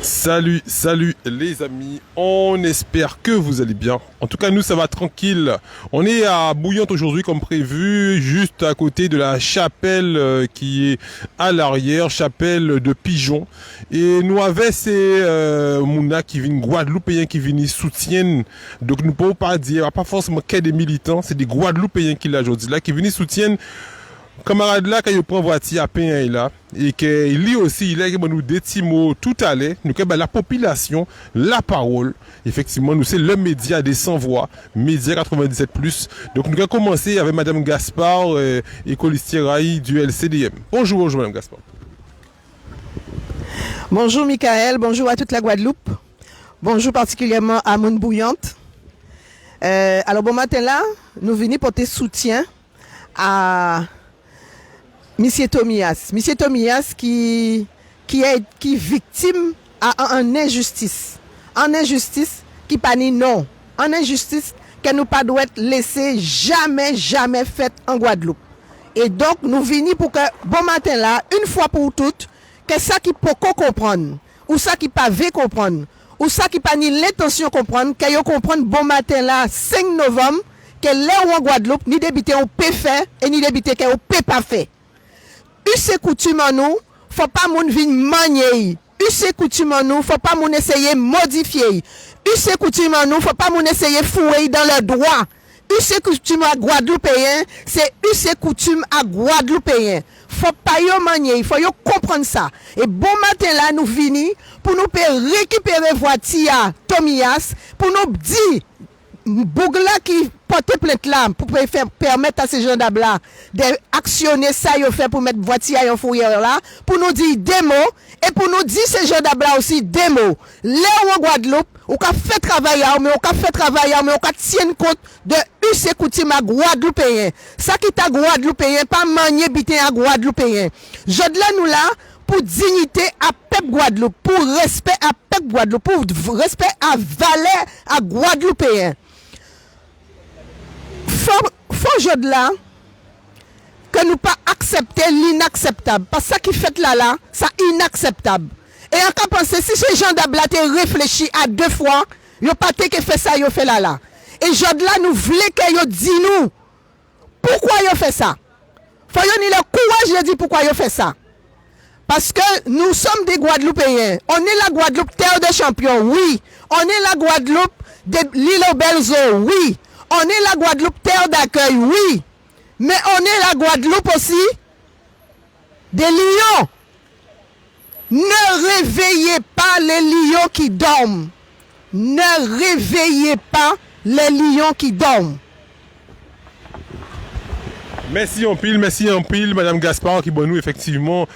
Salut les amis, on espère que vous allez bien. En tout cas nous ça va tranquille. On est à Bouillante aujourd'hui comme prévu, juste à côté de la chapelle qui est à l'arrière, chapelle de Pigeon. Et nous avons ces Mouna qui viennent Guadeloupéens qui viennent soutiennent. Donc nous ne pouvons pas dire, pas forcément qu'il y a des militants, c'est des Guadeloupéens qui là aujourd'hui là, qui viennent soutiennent. Camarade là, quand il prend voiture à peine là, et qu'il lit aussi, il a nous des petits mots tout à l'heure, nous que la population, la parole, effectivement, nous c'est le média des sans-voix, Média 97+. Donc nous avons commencé avec Madame Gaspard et Colistieraï du LCDM. Bonjour Madame Gaspard. Bonjour Michael, bonjour à toute la Guadeloupe, bonjour particulièrement à Moun Bouillante. Alors bon matin là, nous venons porter soutien à Monsieur Tomias qui est victime à une injustice. En injustice qui pas ni non. En injustice que nous pas doit laisser jamais faite en Guadeloupe. Et donc nous venons pour que bon matin là, une fois pour toutes, que ça qui peut comprendre, ou ça qui pas veut comprendre, ou ça qui pas ni l'intention comprendre, que yo comprendre bon matin là, 5 novembre, que là en Guadeloupe, ni débité on peut faire, et ni débité qu'on peut pas faire. Use coutume en nous, faut pas moun vin manier. Use coutume en nous, faut pas moun essayer modifier. Use coutume en nous, faut pas moun essayer fouiller dans le droit. Use coutume à Guadeloupéen, c'est use coutume à Guadeloupéen. Faut pas yo manier, faut yo comprendre ça. Et bon matin là, nous vini pour nous récupérer voiture Tomias, pour nous dire Bougla qui porte plainte là pour permettre à ces gens là d'actionner ça yo fait pour mettre voiture en fourrière là pour nous dire des mots et pour nous dire ces gens là aussi des mots là en Guadeloupe on ka fait travail mais on ka fait travail mais on ka tient compte de us coutume à Guadeloupéen ça qui ta Guadeloupéen pas manier bité à Guadeloupéen je là nous là pour dignité à peuple Guadeloupe pour respect à peuple Guadeloupe pour respect à valeur à Guadeloupéen. Faut je là que nous pas accepter l'inacceptable parce que ça qui fait là ça inacceptable et on peut penser si ces gens d'abla te réfléchi à 2 fois yo pas te que fait ça yo fait là et je là nous voulons que yo dit nous pourquoi yo fait ça faut yo ni le courage de dire pourquoi yo fait ça parce que nous sommes des Guadeloupéens on est la Guadeloupe terre de champions oui on est la Guadeloupe de l'île aux belles eaux oui. On est la Guadeloupe terre d'accueil, oui. Mais on est la Guadeloupe aussi des lions. Ne réveillez pas les lions qui dorment. Ne réveillez pas les lions qui dorment. Merci en pile, Madame Gaspard qui bon nous effectivement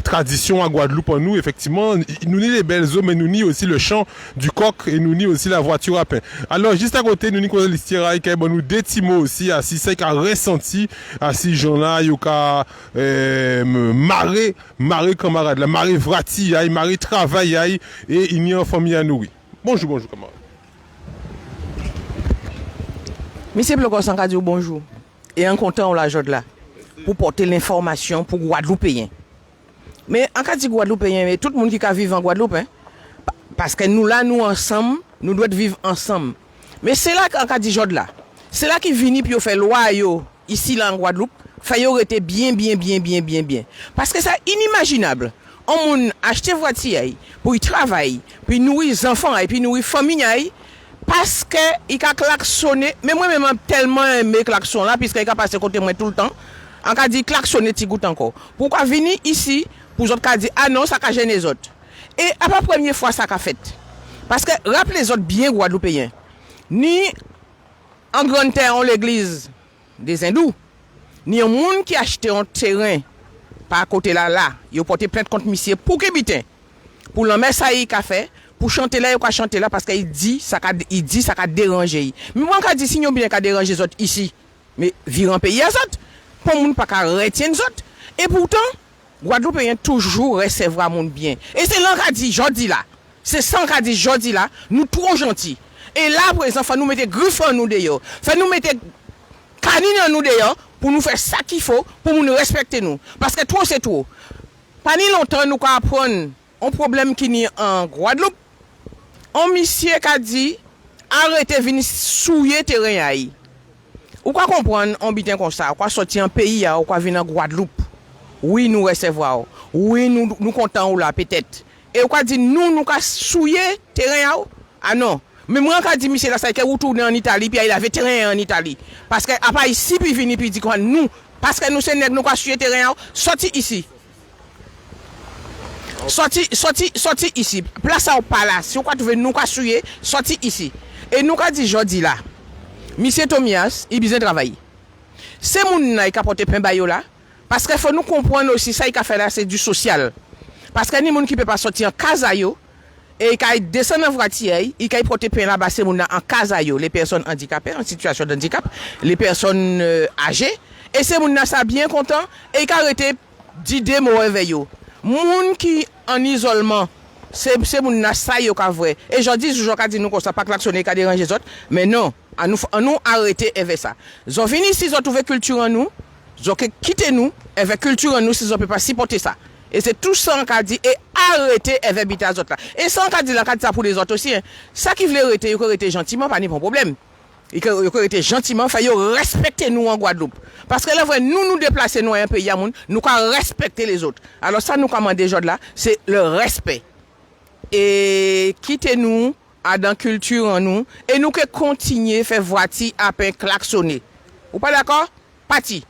tradition à Guadeloupe en nous effectivement nous ni les belles eaux mais nous ni aussi le chant du coq et nous ni aussi la voiture à pain. Alors juste à côté nous ni Colistieraï qui bon nous des petits mots aussi à si c'est qu'a ressenti à si gens là yo ka marrer camarade la marrer vrati aïe marrer travail aïe et il y a une famille à nourrir. Bonjour camarade. Monsieur Bloco Sanka dit bonjour. Et en comptant la jode là pour porter l'information pour Guadeloupéens. Mais en cas de Guadeloupéens, tout le monde qui vit en Guadeloupe, hein, parce que nous là, nous ensemble, nous devons vivre ensemble. Mais c'est là qu'en cas de jode là, c'est là qu'il vient puis fait loi yo ici là en Guadeloupe, faut yo rester bien. Parce que c'est inimaginable. On moun acheter voiture pour y travailler, puis nourrir les enfants et puis nourrir famille. Parce que il a klaxonné, mais moi même tellement aimé klaxon là puisque il a passé côté moi tout le temps. On a dit klaxonner petit goût encore. Pourquoi venir ici pour autres qu'a dit ah non ça qu'a gêné les autres. Et à la première fois ça qu'a fait. Parce que rappelez les autres bien Guadeloupéens. Ni en grande terre en l'église des hindous, ni un monde qui a acheté un terrain par côté là il a porté plainte contre monsieur pour qu'il bitin. Pour l'homme ça il a fait. Pour chanter là, il va chanter là parce qu'il dit ça a dérangé. Mais moi quand dit si nous bien qu'a déranger les autres ici, mais vivre en pays les autres, pour moun pas retenir les autres. Et pourtant, Guadeloupéen toujours recevra monde bien. Et c'est là qu'a dit jodi là. C'est ça qu'a dit jodi là, nous trop gentils. Et là pour les enfants nous mettre griffe en nous dehors. Fait nous mettre canine en nous dehors pour nous faire ça qu'il faut pour nous respecter nous parce que trop c'est trop. Pas ni longtemps nous apprendre un problème qui n'est en Guadeloupe, un monsieur qui a dit arrêtez venir souiller terrain. Ou quoi comprendre, on bitin comme ça, ou quoi sortir un pays, ou quoi venir en Guadeloupe. Oui, nous recevons. Oui, nous comptons ou là, peut-être. Et ou quoi dit, nous souiller terrain. Ah non. Mais moi, quand dit, monsieur, là, ça, qu'il retourne en Italie, puis il avait terrain en Italie. Parce que, après ici, puis venir, puis dit, quoi, nous, parce que nous, c'est nous, quoi, souiller terrain, sorti ici. Sorti ici. Place au palace. Si vous trouvez nous quoi souiller, sorti ici. Et nous qu'a dit jodi là. Monsieur Tomias, il besoin travailler. C'est moun qui a porté pain bayo là parce que faut nous comprendre aussi ça il a fait là c'est du social. Parce que ni moun qui peut pas sortir en casayo et qui descend en voiture, il a porté pain là bas c'est moun en casayo, les personnes handicapées en situation de handicap, les personnes âgées et c'est moun ça bien content et il a arrêté d'idée mo réveil. Moun qui en isolement, c'est moun na ça yo ka vrai. Et je dis toujours ka dit nous comme ça pas klaxonner ka déranger les autres, mais non, à nous arrêter avec ça. Ils fini si ils ont trouvé culture en nous, ils ont quitté nous avec culture en nous si ils peut pas supporter ça. Et c'est tout ça qu'a dit et arrêter avec bita les autres là. Et ça qu'a dit là qu'a dit ça pour les autres aussi. Hein. Ça qui veut arrêter, il arrêter gentiment pas ni pas problème. Il arrêter gentiment, faut respecter nous en Guadeloupe. Parce que là vrai nous déplacer nous un pays à monde, nous quoi respecter les autres. Alors ça nous commande déjà là, c'est le respect. Et quitter nous à dans culture en nous et nous que continuer faire voiture à peine klaxonner. Ou pas d'accord? Parti.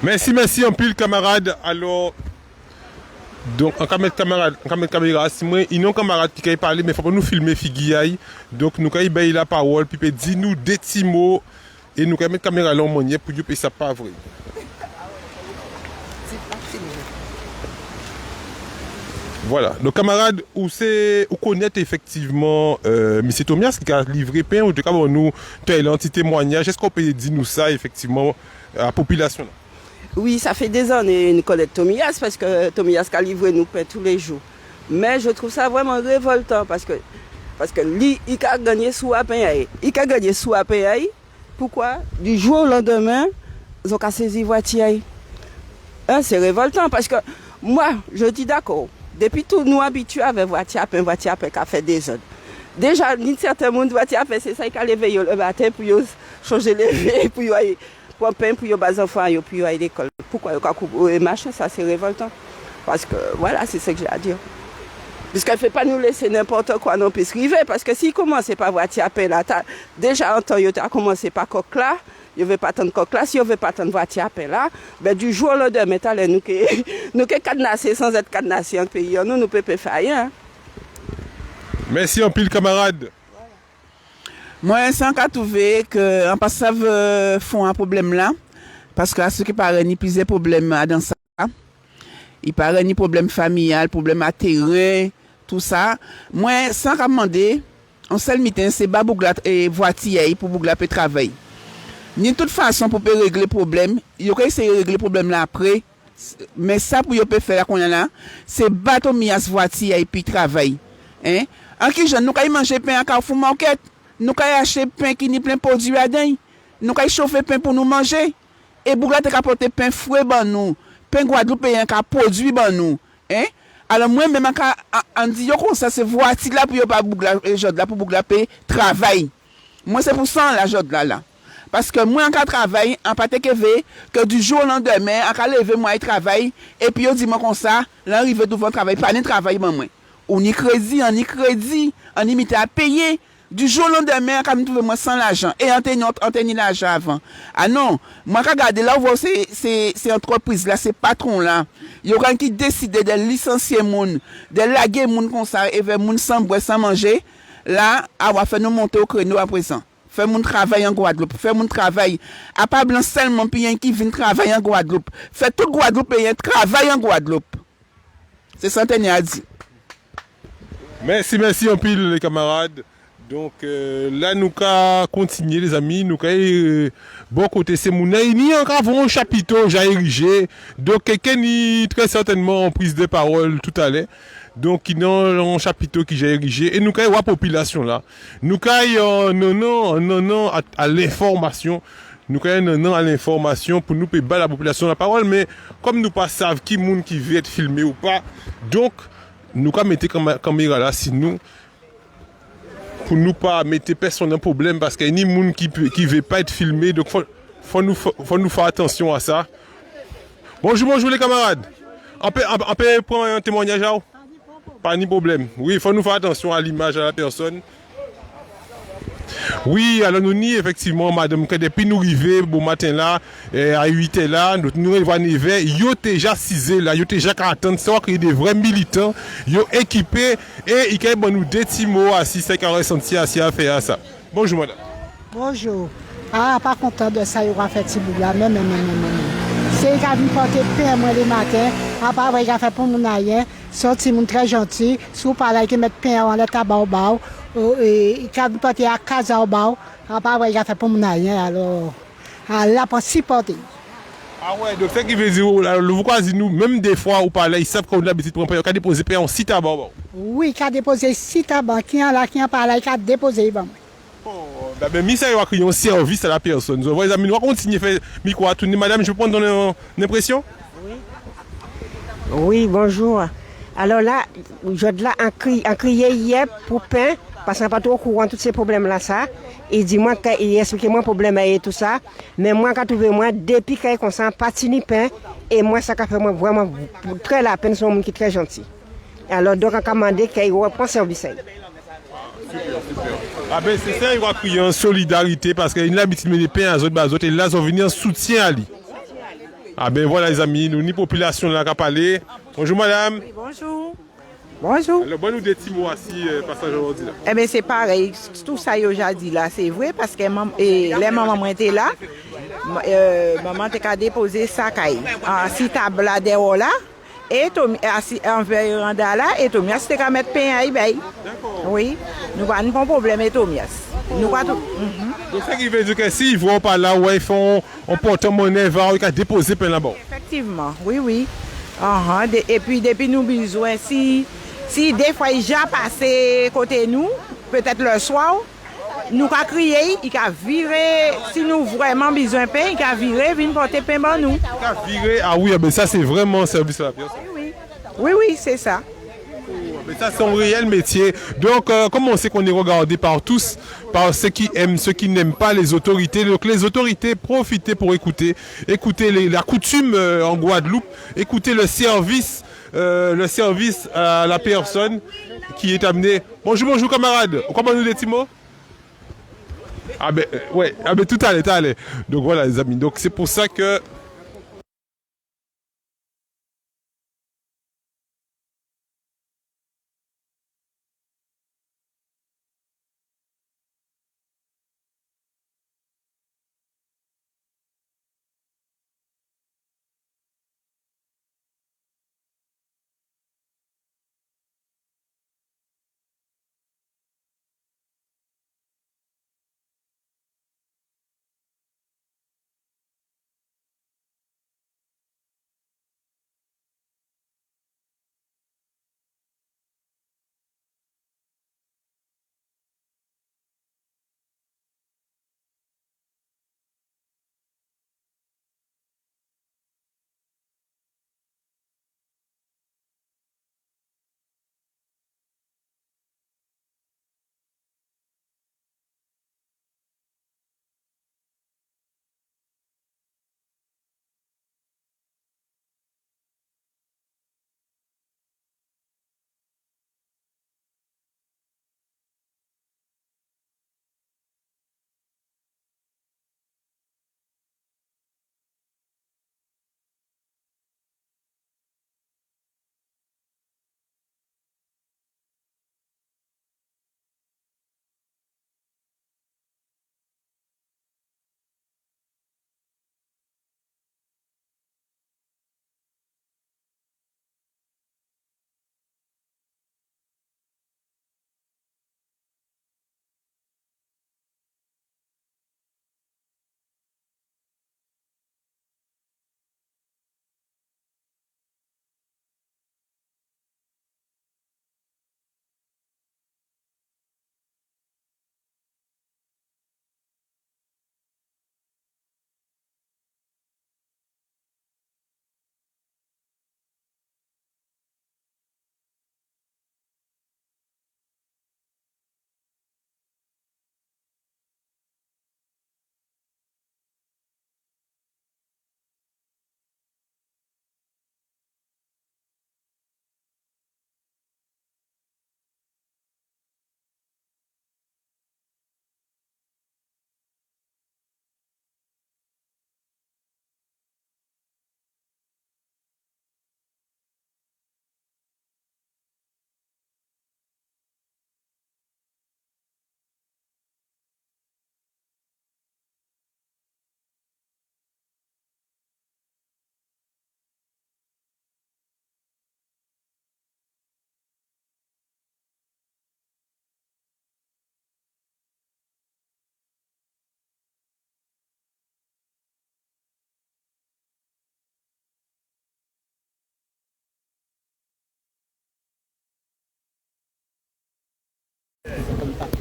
Merci en pile camarade. Alors donc en caméra caméra si moi il y a un camarade qui a parlé mais faut pas nous filmer figuiaille. Donc nous quand bailler la parole puis dit nous des petits mots et nous quand mettre caméra là en manière pour dire que ça pas vrai. Voilà, nos camarades, où connaître effectivement M. Tomias qui a livré pain, ou en tout cas, nous, l'entité témoignage, est-ce qu'on peut dire nous ça effectivement à la population? Oui, ça fait des années nous connaissons Tomias parce que Tomias a livré nous pain tous les jours. Mais je trouve ça vraiment révoltant parce que lui, il a gagné sous à pain. Il a gagné sous à pain. Pourquoi? Du jour au lendemain, ils ont saisi voiture. Hein, c'est révoltant parce que moi, je dis d'accord. Depuis tout, nous habitués avec voiture à pain qui a fait des autres. Déjà, une certaine monde voiture à pain, c'est ça qui a levé le matin pour changer les veilles, pour prendre pain pour les enfants, pour aller à l'école. Pourquoi il machin, ça c'est révoltant. Parce que voilà, c'est ce que j'ai à dire. Puisqu'elle ne fait pas nous laisser n'importe quoi non plus arriver. Parce que s'il commence par voiture à pain, là, déjà en temps, il a commencé par coq là. Il ne veut pas tant de coq là, si on ne veut pas tant de voiture à pain là, ben du jour au lendemain, nous sommes cadenassés sans être cadenassés en pays. Nous ne pouvons pas faire rien. Merci en pile camarade. Moi, sans qu'à trouver qu'en passant font un problème là, parce que à ceux qui paraît ni plusieurs problèmes dans ça, il paraît ni problème familial, problème à terrain, tout ça. Moi, sans qu'à demander, en seul meeting, c'est pas bougla et voiture pour bougla peut travailler. Ni de toute façon pour régler le problème, il faut essayer de régler le problème là après. Mais ça pour yo peut faire qu'on là, c'est battre mias voiture et puis travailler. Hein? En qui jeune nous kay manger pain à Carrefour Market, nous kay acheter pain qui ni plein produit à dedans, nous kay chauffer pain pour nous manger et bougla te apporter pain frais ban nous, pain guadeloupéen qui produit ban nous, hein? Alors moi même en dit yo comme ça c'est voiture là pour yo pas bougla jode là pour bougla pain travail. Moi c'est pour ça la jode là. Parce que moi, en travail, en pas que du jour au lendemain, en lever moi, je travaille, et puis on dit moi comme ça, l'arrivée devant travail, pas de travail, moi. On y crédit, on limite à payer. Du jour au lendemain, quand je trouve moi sans l'argent, et on tenait l'argent avant. Ah non, moi, quand regarde là, vous voyez, ces entreprises là, ces patrons là, il y a quelqu'un qui décide de licencier moun, de laguer moun comme ça, et vers moun sans boire, sans manger, là, on va faire nous monter au créneau à présent. Faire mon travail en Guadeloupe, faire mon travail. À pas blanc seulement puis qui vient travailler en Guadeloupe. Faire tout Guadeloupe et travail en Guadeloupe. C'est ça que a dit. Merci en pile les camarades. Donc là nous allons continuer les amis, nous allons bon côté c'est mon ni encore un chapiteau j'ai érigé. Donc quelqu'un ni très certainement en prise de parole tout à l'heure. Donc il y a un chapiteau qui j'ai érigé et nous avons la population là. Nous avons non à l'information. nous avons l'information pour nous payer la population la parole, mais comme nous ne savons pas qui monde qui veut être filmé ou pas, donc nous avons mettre la caméra là, sinon pour nous pas mettre personne en problème parce qu'il y a ni monde qui veut pas être filmé, donc faut nous faire attention à ça. Bonjour les camarades. On peut prendre un témoignage là? Pas de problème. Oui, il faut nous faire attention à l'image, à la personne. Oui, alors nous ni effectivement, madame, que depuis nous arrivons bon matin là, à 8h là, nous arrivons à 9h, ils ont déjà 6h là, ils ont déjà 40, ça qu'il y a des vrais militants, ils ont équipé et ils ont nous des petits mots à 6 qui ont ressenti à faire ça. Bonjour madame. Bonjour. Ah, pas content de ça, il aura fait petit bout là, même. C'est qu'il a vu porter pain moi le matin, à part il a fait pour mon aïe, sorti mon très gentil, sous par là qui met pain en l'état baobab, et il a vu porter à casa au bas, à part il a fait pour mon aïe, alors là pour s'y porter. Ah ouais, donc ce qui veut dire, vous croisez nous, même des fois où par là, ils savent qu'on a l'habitude de prendre pain, ils ont déposé pain en site à bas. Oui, il a déposé site à bas, qui en par là, il a déposé bon. Ben, mais ça, il va créer un service à la personne. Vous voyez, nous allons continuer à faire micro. Madame, je peux prendre ton impression? Oui, bonjour. Alors là, je a crié hier pour pain, parce qu'on n'a pas trop au courant de tous ces problèmes-là, ça. Il dit, moi, il explique moi le problème et tout ça. Mais moi, quand trouvé moi, depuis qu'il y a comme ça, pas ni pain, et moi, ça a fait moi vraiment très la peine, c'est un monde qui est très gentil. Alors, donc, on a commandé qu'il reprend service. Ah ben c'est ça, il va crier en solidarité parce qu'il a l'habitude de mettre pain à autres et là, ils sont venus en soutien à lui. Ah ben voilà les amis, nous, ni population là qui parlé. Bonjour madame. Oui, bonjour. Bonjour. Alors, bon, nous des petits mots assis, passage aujourd'hui là. Eh bien, c'est pareil. Tout ça, il a dit là, c'est vrai, parce que les mamans étaient là. Maman a déposé sa caille. Si table là, dehors là, et en véranda là, et Tomias, c'était qu'à mettre pain à Ibaï. Oui, nous n'avons pas de problème avec Tomias. Nous pas tout. Donc, ça qui veut dire que s'ils vont par là, où ils font, on porte monnaie, ils ont déposé pain là-bas. Effectivement, oui. Et puis, depuis nous besoin, si des fois il a passé côté nous, peut-être le soir, nous avons crié, il a viré, si nous vraiment besoin de pain, il a viré, venir porter pain pour nous. Il a viré, ah oui, ben ça c'est vraiment un service à la personne. Oui, c'est ça. Mais ça, c'est un réel métier. Donc, comme on sait qu'on est regardé par tous, par ceux qui aiment, ceux qui n'aiment pas les autorités. Donc, les autorités, profitez pour écouter la coutume en Guadeloupe, écouter le service à la personne qui est amenée. Bonjour, camarades. Comment nous les petits mots? Ah ben, ouais, tout allait. Donc, voilà, les amis. Donc, c'est pour ça que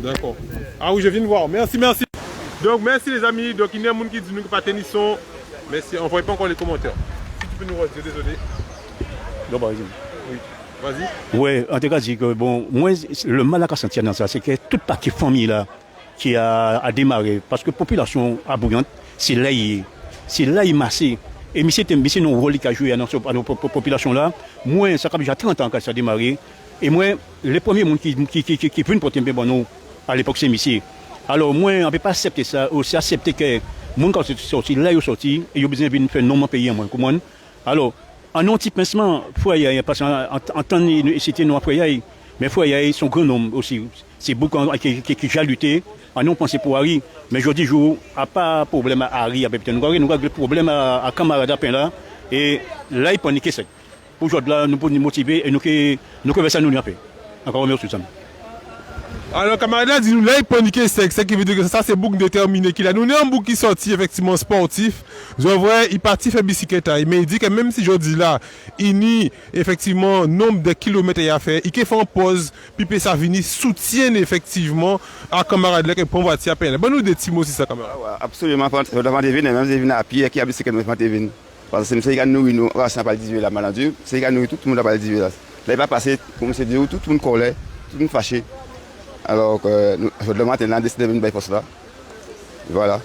D'accord. Ah oui, je viens de voir. Merci, merci. Donc, merci les amis. Donc, il y a des gens qui disent nous que pas tenir son. Merci. On ne voit pas encore les commentaires. Si tu peux nous redire, désolé. Non, par exemple. Oui. Vas-y. Oui, en tout cas, je dis que bon, moi, le mal à sentir dans ça, c'est que toute partie famille là, qui a démarré, parce que la population abondante, c'est là il massé. Et c'est nos rôle qui a joué dans cette population là. Moi, ça fait déjà 30 ans que ça a démarré. Et moi, les premiers gens qui viennent porter un peu bon à l'époque, c'est ici. Alors, moi, on ne peut pas accepter ça, aussi accepter que les gens qui sont sortis, là, ils sont sortis, et ils ont besoin de faire non payer en moins. Alors, en anti-pincement, parce qu'en temps c'était nos foyer, mais foyer, son grand nombre aussi. C'est beaucoup qui a lutté, en non pensé pour Harry. Mais je dis, il n'y a pas de problème à Harry, nous avons des problèmes à camarade à là, et là, il panique ça. Aujourd'hui, nous pouvons nous motiver et nous pouvons ça nous paix. Encore merci, Sam. Alors, camarade, dit-nous là, il panique sec, ce qui veut dire que ça, c'est bouc déterminé qu'il a. Nous, avons un bouc qui sorti, effectivement, sportif. Je vois, il partit faire bicyclette, mais il dit que même si je dis là, il nie, effectivement, nombre de kilomètres à faire, il fait en pause, puis ça vini, soutient, effectivement, à camarade là, qui prend voiture à peine. Bon, nous, des petits mots aussi, ça, camarade. Absolument, devant des vignes, même des vignes à pied, qui a bicyclette, devant des vignes. Parce que c'est nous, nous, on n'a pas le 18 là, maladie, c'est nous, tout le monde n'a pas le 18 là. Là, il va passer, comme c'est dit, tout le monde collait, tout le monde fâché. Alors que le matin, on a décidé de venir pour cela. Voilà.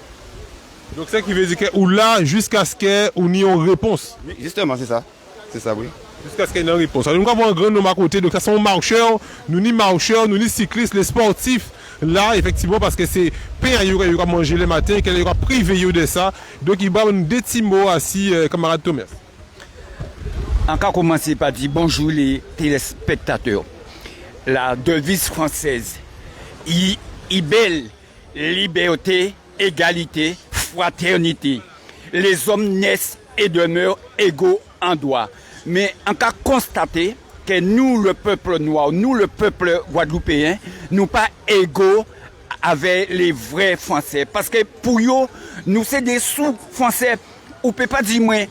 Donc, c'est ce qui veut dire que là, jusqu'à ce qu'on ait une réponse. Justement, c'est ça. C'est ça, oui. Jusqu'à ce qu'il y ait une réponse. Alors, nous avons un grand nombre à côté. Donc, ça sont marcheurs, nous ni marcheurs, nous ni cyclistes, les sportifs. Là, effectivement, parce que c'est payant, il y aura manger le matin, qu'il y aura privé de ça. Donc, il va y avoir des petits mots assis, camarade Thomas. Encore commencer par dire bonjour les téléspectateurs. La devise française, belle, liberté, égalité, fraternité. Les hommes naissent et demeurent égaux en droit. Mais on a constaté que nous, le peuple noir, nous, le peuple guadeloupéen, nous pas égaux avec les vrais Français. Parce que pour eux, nous, c'est des sous-Français. On ne peut pas dire, moi,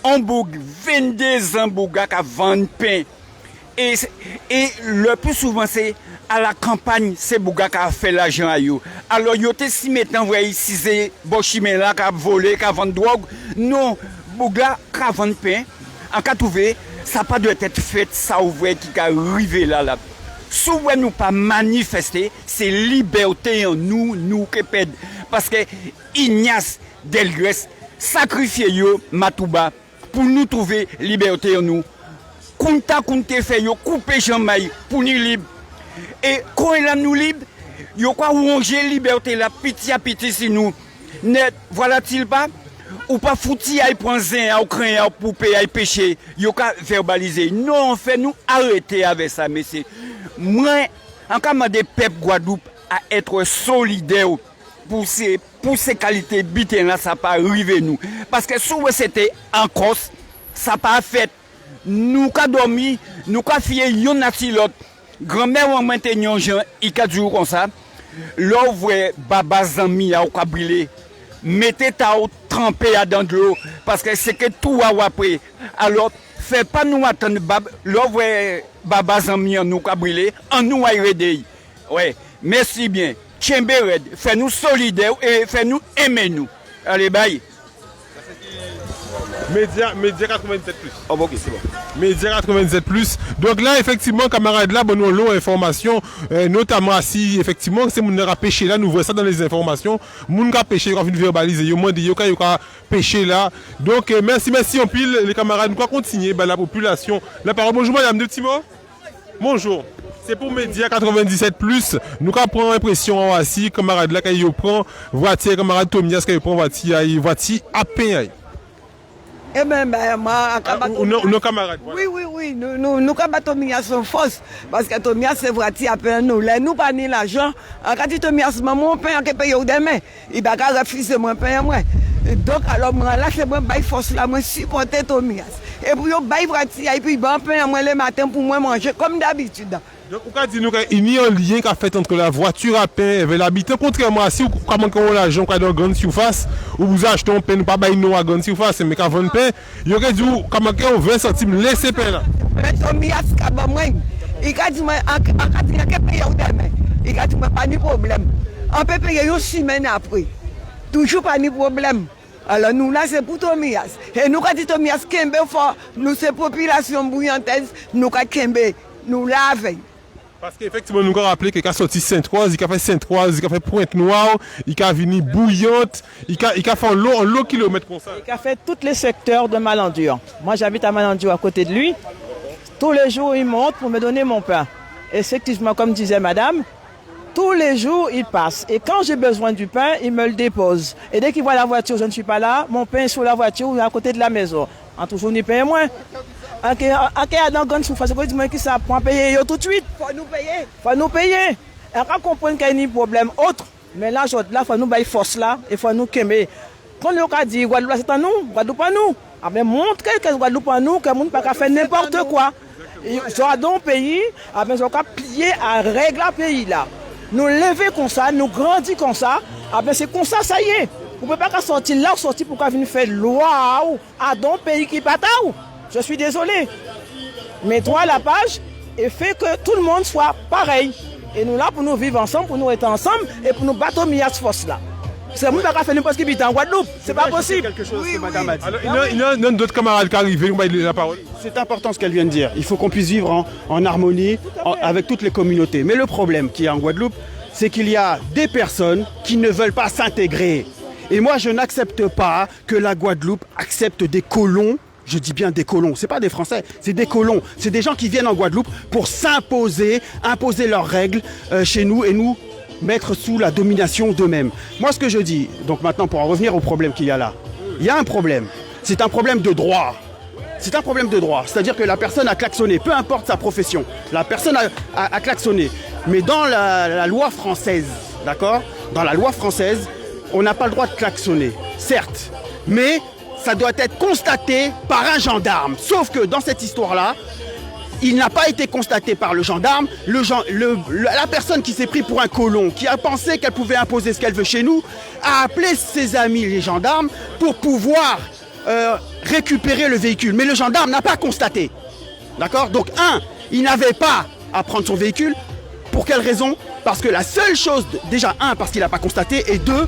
on bouge 22 ans à vendre pain. Et le plus souvent, c'est à la campagne, c'est Bouga qui a fait l'argent à eux. Alors, ils ont si maintenant, vous voyez, si c'est Bochimela qui a volé, qui a vendu drogue. Non, Bouga qui a vendu pain, en cas trouvé, ça n'a pas dû être fait, ça ouvert qui a arrivé là. Souvent, nous pas manifester, c'est liberté en nous qui pèdent. Parce que Ignace Delgrès sacrifié Matouba pour nous trouver liberté en nous. Kunta fait yo couper Jean-Maï pour nous libre. Et quand il a nous libre, yo quoi ronger liberté la petit à petit si nous net voilà-t-il pas ou pas fouti à prendre zin au crayon pour payer péché, yo quoi verbaliser. Non, on fait nous arrêter avec ça monsieur. Moi en cas de peuple Guadeloupe à être solidaire pour ces qualités biten là ça pas arriver nous parce que souvent c'était en Corse, ça pas fait. Nous avons dormi, nous avons fait yon nati l'autre. Grand-mère ou maintenant, il a dit comme ça. L'ouvre baba zami a brûlé. Mettez ta trempé dans de l'eau parce que c'est que tout a après. Alors, fais pas nous attendre l'ouvre baba zami nous a brûlé, en nous a aidé. Ouais, merci bien. Tchembered, fais-nous solidaires et fais-nous aimer nous. Allez, bye. Média 97+. Oh, ok, c'est bon. Média 97+. Donc là, effectivement, camarades, là, bon, nous avons l'information, notamment si, effectivement, c'est mon a pêché là, nous voyons ça dans les informations. Moun a pêché, on va verbaliser, yo moins de yo ka pêché là. Donc, merci, en pile, les camarades, nous allons continuer, la population. La parole, bonjour, madame, deux petits mots. Bonjour. C'est pour Média 97+. Nous allons prendre l'impression assis, camarades là, quand ils prennent voiture, camarade Tomias, quand ils prennent voiture à peine. Eh bien, moi, nos camarades. Oui, nous Tomias sont fausses. Parce que Tomias, c'est voiture à peine nous. Là, nous pas ni l'argent. Quand Tomias, maman, paye en paye au demain. Il va refuser mon pain moi. Donc, alors, moi, là, c'est moi, force là, moi, supporter Tomias. Et puis, yo, voiture, et puis, ben, pain moi, le matin pour moi manger, comme d'habitude. Donc, on dit qu'il y a un lien qui a fait entre la voiture à pain et l'habitant. Contrairement à si vous avez l'argent dans une grande surface, ou vous achetez un pain, pas une grande surface, mais qu'à vendre pain, il y aurait dû, comme on 20 centimes, laisser pain là. Mais Tomias, il a dit, en cas de payer au demain. il a dit pas de problème. On peut payer une semaine après. Toujours pas de problème. Alors nous là c'est pour Tomias. Et nous quand dit Tomias Kembe fort, nous c'est population bouillantaise, nous quand Kembe, nous lave. Parce qu'effectivement, nous avons rappelé qu'il a sorti Sainte-Rose, il a fait Sainte-Rose, il a fait Pointe-Noire, il a venu Bouillante, il a fait un lot kilomètre comme ça. Il a fait tous les secteurs de Malandur. Moi j'habite à Malandur à côté de lui. Tous les jours il monte pour me donner mon pain. Effectivement, comme disait madame, tous les jours, il passe. Et quand j'ai besoin du pain, il me le dépose. Et dès qu'il voit la voiture, je ne suis pas là, mon pain est sur la voiture ou à côté de la maison. En toujours, il paye moins. Ok, dans Gon Souffrance, il dit que ça prend payer tout de suite. Faut nous payer. Faut nous payer. Et quand on comprend qu'il y a un problème autre, mais là, il faut nous bailler force là, il faut nous quémer. Quand le cas dit Guadeloupe, c'est à nous, Guadeloupe à nous. Ah ben montrer que Guadeloupe à nous, que le monde ne peut pas faire n'importe quoi. Ils sont dans le pays, ah ben ils ont qu'à plier à régler le pays là. Nous lever comme ça, nous grandir comme ça, ah ben c'est comme ça, ça y est. Vous ne pouvez pas sortir là, sortir pour venir faire loi à dans le pays qui pas où. Je suis désolé. Mets-toi à la page et fais que tout le monde soit pareil. Et nous là pour nous vivre ensemble, pour nous être ensemble et pour nous battre au milieu de force là. C'est moi qui vais faire n'importe qui habite en Guadeloupe. C'est pas possible. Quelque chose que madame a dit. Alors, il y a d'autres camarades qui arrivent, on va lui donner la parole. C'est important ce qu'elle vient de dire. Il faut qu'on puisse vivre en harmonie avec toutes les communautés. Mais le problème qu'il y a en Guadeloupe, c'est qu'il y a des personnes qui ne veulent pas s'intégrer. Et moi, je n'accepte pas que la Guadeloupe accepte des colons. Je dis bien des colons, c'est pas des Français, c'est des colons. C'est des gens qui viennent en Guadeloupe pour s'imposer, imposer leurs règles chez nous et nous mettre sous la domination d'eux-mêmes. Moi, ce que je dis, donc maintenant pour en revenir au problème qu'il y a là, il y a un problème. C'est un problème de droit. C'est un problème de droit. C'est-à-dire que la personne a klaxonné, peu importe sa profession. La personne a klaxonné. Mais dans la loi française, d'accord ? Dans la loi française, on n'a pas le droit de klaxonner, certes. Mais ça doit être constaté par un gendarme. Sauf que dans cette histoire-là, il n'a pas été constaté par le gendarme. La personne qui s'est pris pour un colon, qui a pensé qu'elle pouvait imposer ce qu'elle veut chez nous, a appelé ses amis, les gendarmes, pour pouvoir récupérer le véhicule. Mais le gendarme n'a pas constaté. D'accord ? Donc, il n'avait pas à prendre son véhicule. Pour quelle raison ? Parce que la seule chose, déjà, parce qu'il n'a pas constaté, et deux,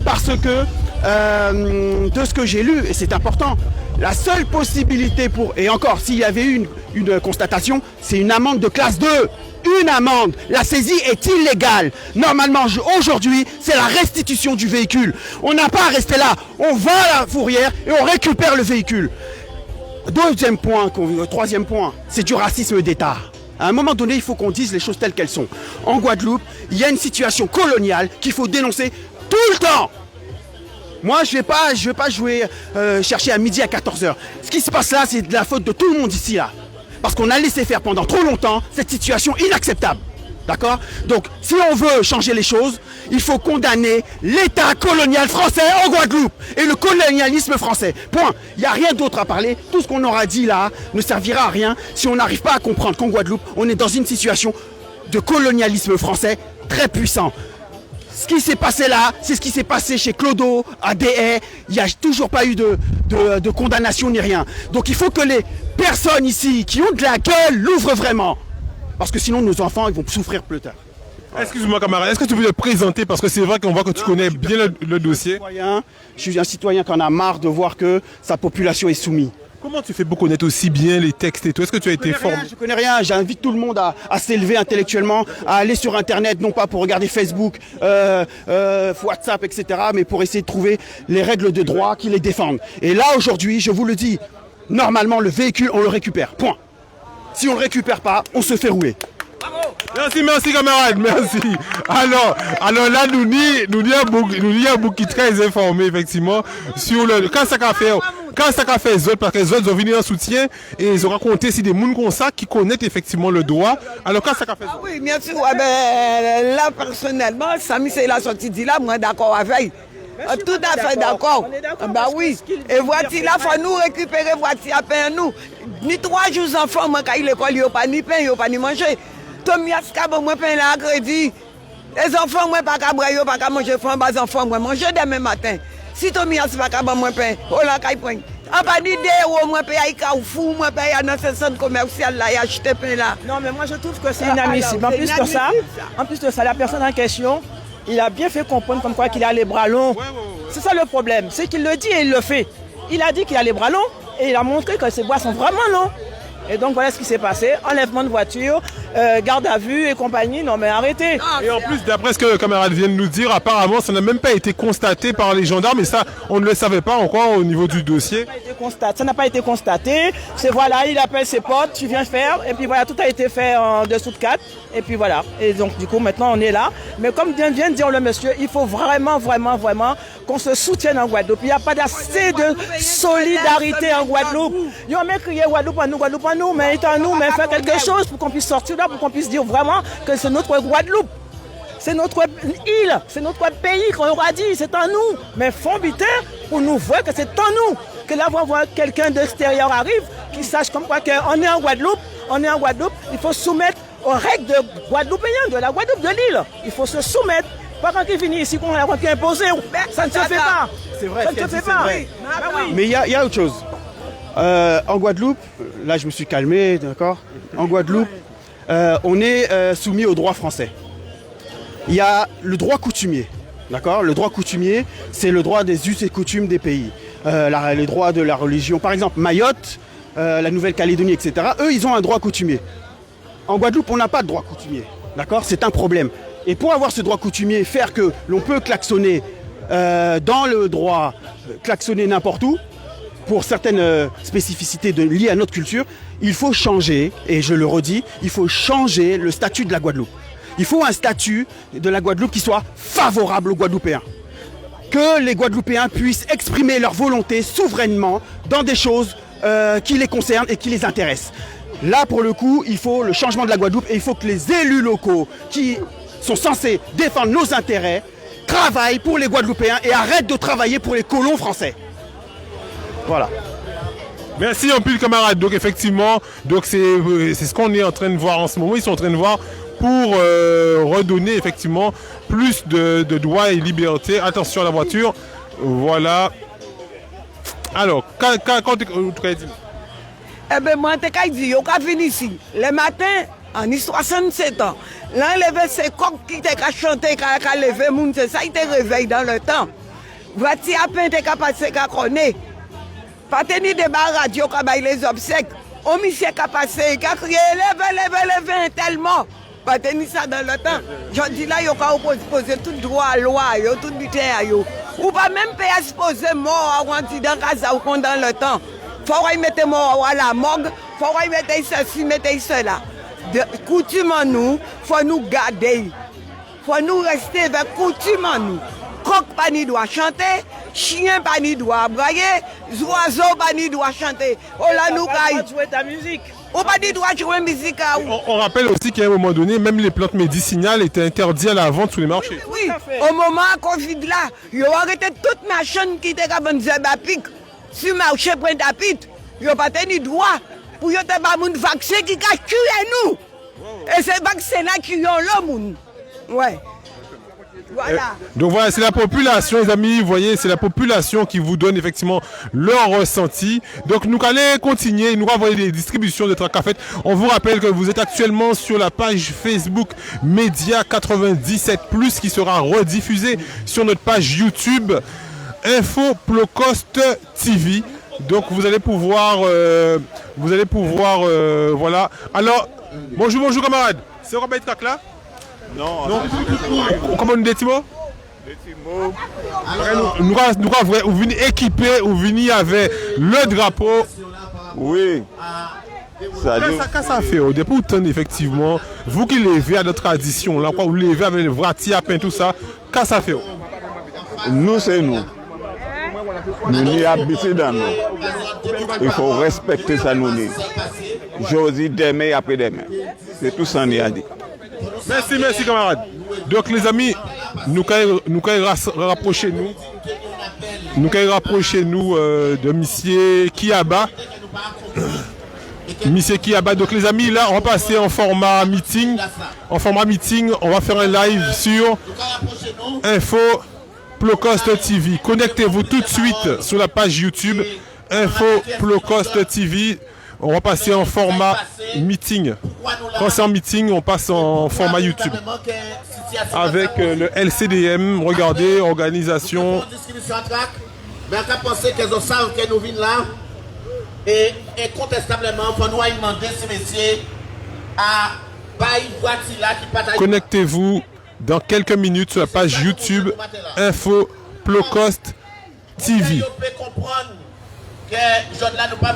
parce que, de ce que j'ai lu, et c'est important, la seule possibilité et encore, s'il y avait eu une constatation, c'est une amende de classe 2. Une amende. La saisie est illégale. Normalement, aujourd'hui, c'est la restitution du véhicule. On n'a pas à rester là. On va à la fourrière et on récupère le véhicule. Troisième point, c'est du racisme d'État. À un moment donné, il faut qu'on dise les choses telles qu'elles sont. En Guadeloupe, il y a une situation coloniale qu'il faut dénoncer tout le temps. Moi, je vais pas jouer, chercher à midi à 14h. Ce qui se passe là, c'est de la faute de tout le monde ici, là. Parce qu'on a laissé faire pendant trop longtemps cette situation inacceptable. D'accord ? Donc, si on veut changer les choses, il faut condamner l'État colonial français en Guadeloupe et le colonialisme français. Point. Il n'y a rien d'autre à parler. Tout ce qu'on aura dit là ne servira à rien si on n'arrive pas à comprendre qu'en Guadeloupe, on est dans une situation de colonialisme français très puissant. Ce qui s'est passé là, c'est ce qui s'est passé chez Clodo, à Des. Il n'y a toujours pas eu de condamnation ni rien. Donc il faut que les personnes ici qui ont de la gueule l'ouvrent vraiment. Parce que sinon nos enfants ils vont souffrir plus tard. Excuse-moi camarade, est-ce que tu peux te présenter parce que c'est vrai qu'on voit que tu connais bien le dossier. Je suis un citoyen qui en a marre de voir que sa population est soumise. Comment tu fais pour connaître aussi bien les textes et tout ? Est-ce que tu as été formé ? Je connais rien, j'invite tout le monde à s'élever intellectuellement, à aller sur Internet, non pas pour regarder Facebook, WhatsApp, etc., mais pour essayer de trouver les règles de droit qui les défendent. Et là, aujourd'hui, je vous le dis, normalement, le véhicule, on le récupère, point. Si on ne le récupère pas, on se fait rouler. Merci camarade, merci. Alors là, nous y a beaucoup qui très informés effectivement sur le quand ça qu'a fait les autres, parce que les autres ont venu en soutien et ils ont raconté si des gens comme ça qui connaissent effectivement le droit. Alors quand ça qu'a fait oui, bien sûr. Là personnellement, Samy c'est la sortie dit là, moi d'accord avec. Tout à fait d'accord. Bah oui. Et voici là, faut nous récupérer voici à pain nous. Ni 3 jours enfants, moi quand il l'école, il n'y a pas ni pain, il n'y a pas ni manger. Tomias Kabo, moi, pain là, crédit. Les enfants, moi, pas qu'à boire, pas qu'à manger, les enfants, moi, manger demain matin. Si Tomias pas qu'à boire, moi, pain, oh là, qu'il prenne. En pas d'idée, moi, paye à Carrefour, moi, paye dans ce centre commercial là, et acheter pain là. Non, mais moi, je trouve que c'est inadmissible. En plus de ça, la personne en question, il a bien fait comprendre comme quoi qu'il a les bras longs. C'est ça le problème, c'est qu'il le dit et il le fait. Il a dit qu'il a les bras longs et il a montré que ses bras sont vraiment longs. Et donc voilà ce qui s'est passé, enlèvement de voiture, garde à vue et compagnie, non mais arrêtez. Et en plus, d'après ce que le camarade vient de nous dire, apparemment ça n'a même pas été constaté par les gendarmes, et ça on ne le savait pas encore au niveau du dossier. Ça n'a pas été constaté, c'est voilà, il appelle ses potes, tu viens faire, et puis voilà, tout a été fait en dessous de 4, et puis voilà. Et donc du coup maintenant on est là, mais comme vient de dire le monsieur, il faut vraiment qu'on se soutienne en Guadeloupe. Il n'y a pas d'assez de solidarité en Guadeloupe. Ils ont même crié Guadeloupe à nous, mais est à nous, mais faire quelque chose pour qu'on puisse sortir là, pour qu'on puisse dire vraiment que c'est notre Guadeloupe. C'est notre île, c'est notre pays qu'on aura dit, c'est à nous. Mais font biter pour nous voir que c'est à nous. Que là, on voit quelqu'un d'extérieur arrive, qui sache comme quoi qu'on est en Guadeloupe, il faut soumettre aux règles de Guadeloupéens, de la Guadeloupe, de l'île. Il faut se soumettre. Pas quand il finit ici qu'on a imposé, ça ne se fait pas. C'est vrai, ça ne se fait pas. Mais il y a autre chose. En Guadeloupe, là je me suis calmé, d'accord. En Guadeloupe, on est soumis au droit français. Il y a le droit coutumier, d'accord. Le droit coutumier, c'est le droit des us et coutumes des pays. Les droits de la religion. Par exemple, Mayotte, la Nouvelle-Calédonie, etc. Eux, ils ont un droit coutumier. En Guadeloupe, on n'a pas de droit coutumier, d'accord. C'est un problème. Et pour avoir ce droit coutumier, faire que l'on peut klaxonner dans le droit, klaxonner n'importe où, pour certaines spécificités liées à notre culture, il faut changer, et je le redis, il faut changer le statut de la Guadeloupe. Il faut un statut de la Guadeloupe qui soit favorable aux Guadeloupéens. Que les Guadeloupéens puissent exprimer leur volonté souverainement dans des choses qui les concernent et qui les intéressent. Là, pour le coup, il faut le changement de la Guadeloupe et il faut que les élus locaux qui sont censés défendre nos intérêts travaillent pour les Guadeloupéens et arrêtent de travailler pour les colons français. Voilà. Merci un peu le camarade. Donc effectivement, c'est ce qu'on est en train de voir en ce moment. Ils sont en train de voir pour redonner effectivement plus de droits et libertés. Attention à la voiture. Voilà. Alors, quand tu as dit... Eh bien, moi, je dis, yo ka vini ici. Le matin, en 67 ans, l'enlever ces coqs qui t'es qu'à chanter, qu'à lever moun, c'est ça, il te réveille dans le temps. Voici à peine t'es qu'à passer, qu'à connaître. Pas tenir des barres radio, qu'à bailler les obsèques. Au monsieur qu'à passer, qu'à crier, levez, tellement. Pas tenir ça dans le temps. Je dis là, yo qu'à poser tout droit à loi, yo, tout butin à yo. Ou pas même payer se poser mort à un accident, qu'à ou dans le temps. Faut y mettre mort à la morgue, faut y mettre ceci, mettre cela. Coutume en nous, faut nous garder. Faut nous rester avec coutume en nous. Coq pas ni doit chanter, chien pas ni doit brailler, oiseau pas ni doit chanter. Oh là nous caille. Jouer ta musique. On pas ni doit jouer musique à où. On rappelle aussi qu'à un moment donné, même les plantes médicinales étaient interdites à la vente sur les marchés. Oui, au moment de Covid là, ils ont arrêté toute machine qui était comme une pique. Sur le marché Pointe-à-Pitre, ils n'ont pas tenu droit pour qu'ils aient un vaccin qui a tué nous. Et c'est vaccin-là qui ont l'homme. Ouais. Voilà. Donc voilà, c'est la population, les amis, vous voyez, c'est la population qui vous donne effectivement leur ressenti. Donc nous allons continuer, nous envoyer des distributions de Tracafet. On vous rappelle que vous êtes actuellement sur la page Facebook Média 97+, qui sera rediffusée sur notre page YouTube Info Plocost TV. Donc vous allez pouvoir voilà. Alors, bonjour camarade. C'est Robert Trac là? Non. Comment on dit des mots? Vous venez équipé, vous venez avec le drapeau. Oui. Qu'est-ce ça fait au dépôt effectivement, vous qui levez à notre tradition, là, vous levez avec le vrati à peine tout ça, qu'est-ce ça fait? Nous c'est nous. Nous n'y habitons dans nous. Il faut respecter ça nous. Je dis demain et après-demain. C'est tout ça qu'on a dit. Merci camarades. Donc les amis, nous rapprocher nous de Monsieur Kiaba. Monsieur Kiaba. Donc les amis, là on va passer en format meeting. On va faire un live sur Info Plocost TV. Connectez-vous tout de suite sur la page YouTube Info Plocost TV. On va passer en format meeting. Quand c'est en meeting, on passe en format YouTube. Avec le LCDM, regardez, organisation. Mais on penser qu'ils savent que nous venons là. Et incontestablement, il faut nous demander ces messieurs à pas une voiture là qui partage. Connectez-vous dans quelques minutes sur la page YouTube Info Plocost TV.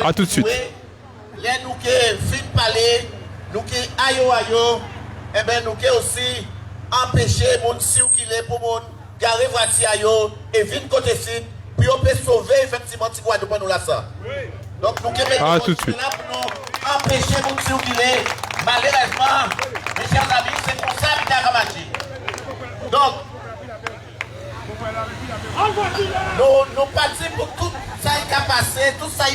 A tout de suite. Les nous qui fin parler, nous qui ayo, et bien nous qui aussi empêcher mon si ou qui est pour mon garer voiture ayo et vin côté site puis on peut sauver effectivement ti quoi nous là ça. Donc nous qui mettons tout de suite là pour nous empêcher mon si ou qui est malheureusement mes chers amis c'est pour ça que t'as ramassé. Donc nous partons pour tout ça qui a passé, tout ça